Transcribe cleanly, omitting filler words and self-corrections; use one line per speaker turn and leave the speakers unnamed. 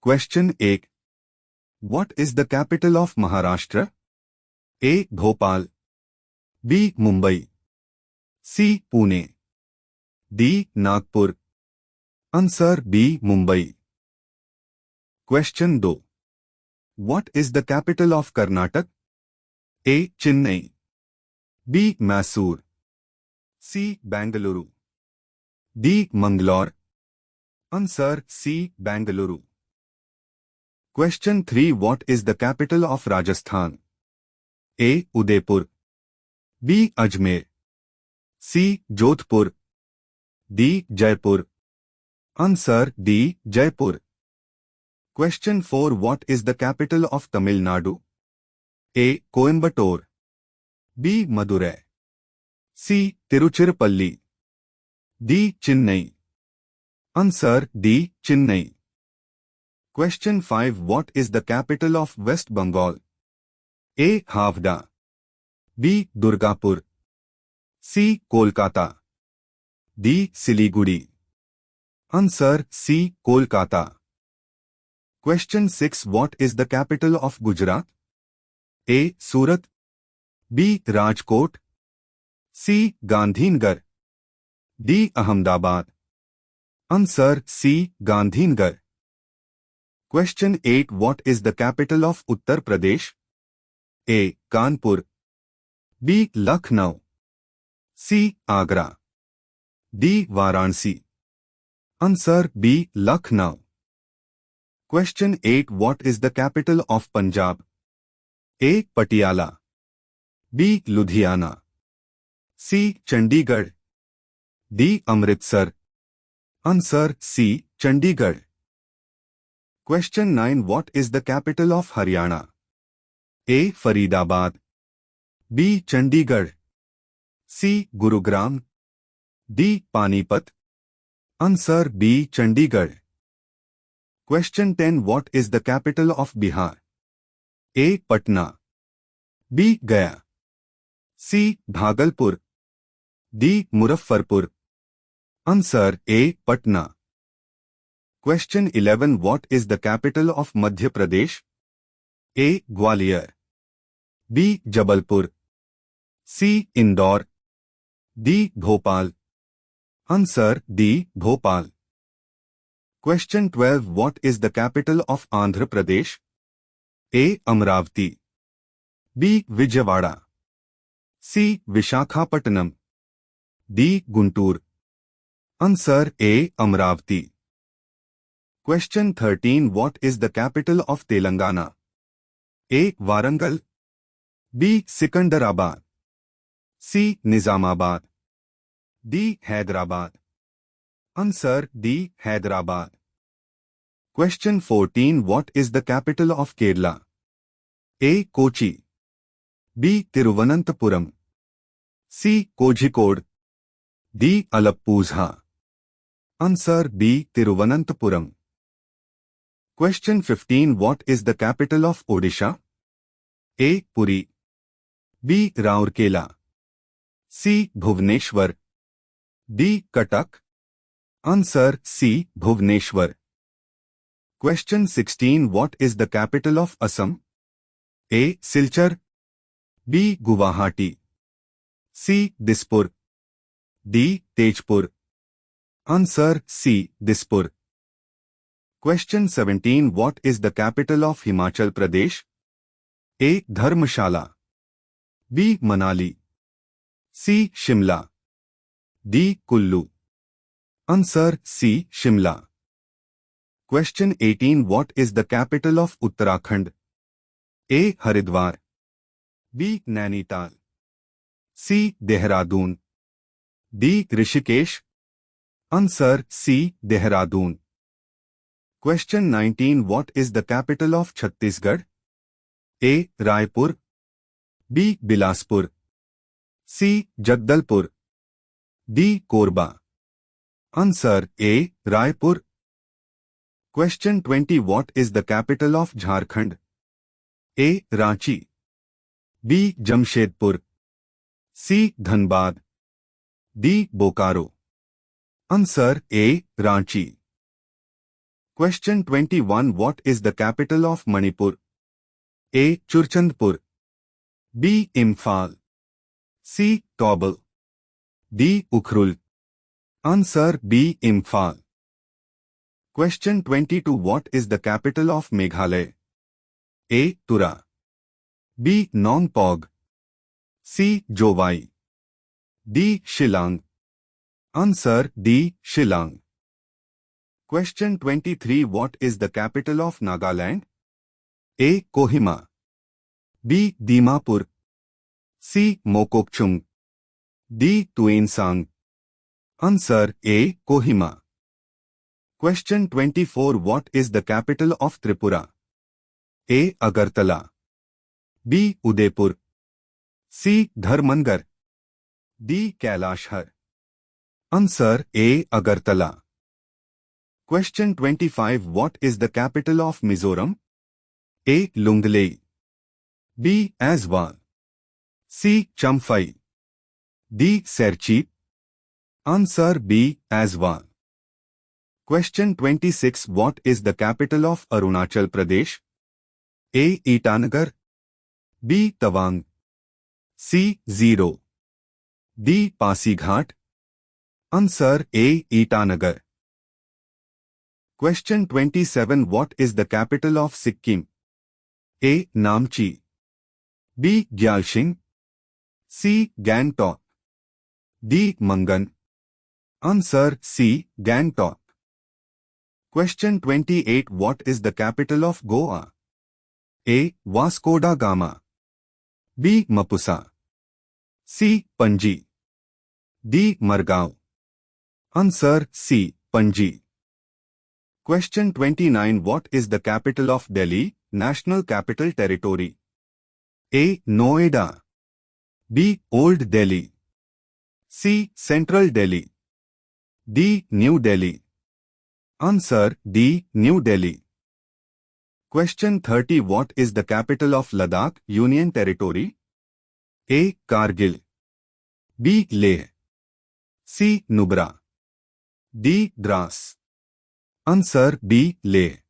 Question 8. What is the capital of Maharashtra? A. Bhopal. B. Mumbai. C. Pune. D. Nagpur. Answer B. Mumbai. Question 2. What is the capital of Karnataka? A. Chennai. B. Mysore. C. Bangalore. D. Mangalore. Answer C. Bangalore. Question 3. What is the capital of Rajasthan? A. Udaipur. B. Ajmer. C. Jodhpur. D. Jaipur. Answer D. Jaipur. Question 4. What is the capital of Tamil Nadu? A. Coimbatore. B. Madurai. C. Tiruchirappalli. D. Chennai. Answer D. Chennai. Question 5. What is the capital of West Bengal? A. Havda. B. Durgapur. C. Kolkata. D. Siliguri. Answer C. Kolkata. Question 6. What is the capital of Gujarat? A. Surat. B. Rajkot. C. Gandhinagar. D. Ahmedabad. Answer C. Gandhinagar. Question 8. What is the capital of Uttar Pradesh? A. Kanpur. B. Lucknow. C. Agra. D. Varanasi. Answer B. Lucknow. Question 8. What is the capital of Punjab? A. Patiala. B. Ludhiana. C. Chandigarh. D. Amritsar. Answer C. Chandigarh. Question 9. What is the capital of Haryana? A. Faridabad. B. Chandigarh. C. Gurugram. D. Panipat. Answer B. Chandigarh. Question 10. What is the capital of Bihar? A. Patna. B. Gaya. C. Bhagalpur. D. Muzaffarpur. Answer A. Patna. Question 11. What is the capital of Madhya Pradesh? A. Gwalior. B. Jabalpur. C. Indore. D. Bhopal. Answer D. Bhopal. Question 12. What is the capital of Andhra Pradesh? A. Amravati. B. Vijayawada. C. Vishakhapatnam. D. Guntur. Answer A. Amravati. Question 13. What is the capital of Telangana? A. Warangal. B. Sikandarabad. C. Nizamabad. D. Hyderabad. Answer D. Hyderabad. Question 14. What is the capital of Kerala? A. Kochi. B. Tiruvananthapuram. C. Kozhikode. D. Alappuzha. Answer B. Tiruvananthapuram. Question 15. What is the capital of Odisha? A. Puri. B. Rourkela. C. Bhubaneswar. D. Cuttack. Answer C. Bhubaneswar. Question 16. What is the capital of Assam? A. Silchar. B. Guwahati. C. Dispur. D. Tejpur. Answer C. Dispur. Question 17. What is the capital of Himachal Pradesh? A. Dharmshala. B. Manali. C. Shimla. D. Kullu. Answer C. Shimla. Question 18. What is the capital of Uttarakhand? A. Haridwar. B. Nainital. C. Dehradun. D. Rishikesh. Answer C. Dehradun. Question 19. What is the capital of Chhattisgarh? A. Raipur. B. Bilaspur. C. Jagdalpur. D. Korba. Answer A. Raipur. Question 20. What is the capital of Jharkhand? A. Ranchi. B. Jamshedpur. C. Dhanbad. D. Bokaro. Answer A. Ranchi. Question 21. What is the capital of Manipur? A. Churchandpur. B. Imphal. C. Tobal. D. Ukhrul. Answer B. Imphal. Question 22. What is the capital of Meghalaya? A. Tura. B. Nongpog. C. Jowai. D. Shillong. Answer D. Shillong. Question 23. What is the capital of Nagaland? A. Kohima. B. Dimapur. C. Mokokchung. D. Tuensang. Answer A. Kohima. Question 24. What is the capital of Tripura? A. Agartala. B. Udaipur. C. Dharmangar. D. Kailashhar. Answer A. Agartala. Question 25. What is the capital of Mizoram? A. Lunglei. B. Aswal. C. Champhai. D. Serchhip. Answer B. Aswal. Question 26. What is the capital of Arunachal Pradesh? A. Itanagar. B. Tawang. C. Zero. D. Pasighat. Answer A. Itanagar. Question 27. What is the capital of Sikkim? A. Namchi. B. Gyalsing. C. Gangtok. D. Mangan. Answer C. Gangtok. Question 28. What is the capital of Goa? A. Vasco da Gama. B. Mapusa. C. Panji. D. Margao. Answer C. Panji. Question 29. What is the capital of Delhi, National Capital Territory? A. Noida. B. Old Delhi. C. Central Delhi. D. New Delhi. Answer D. New Delhi. Question 30. What is the capital of Ladakh, Union Territory? A. Kargil. B. Leh. C. Nubra. D. Dras. Answer B. Leh.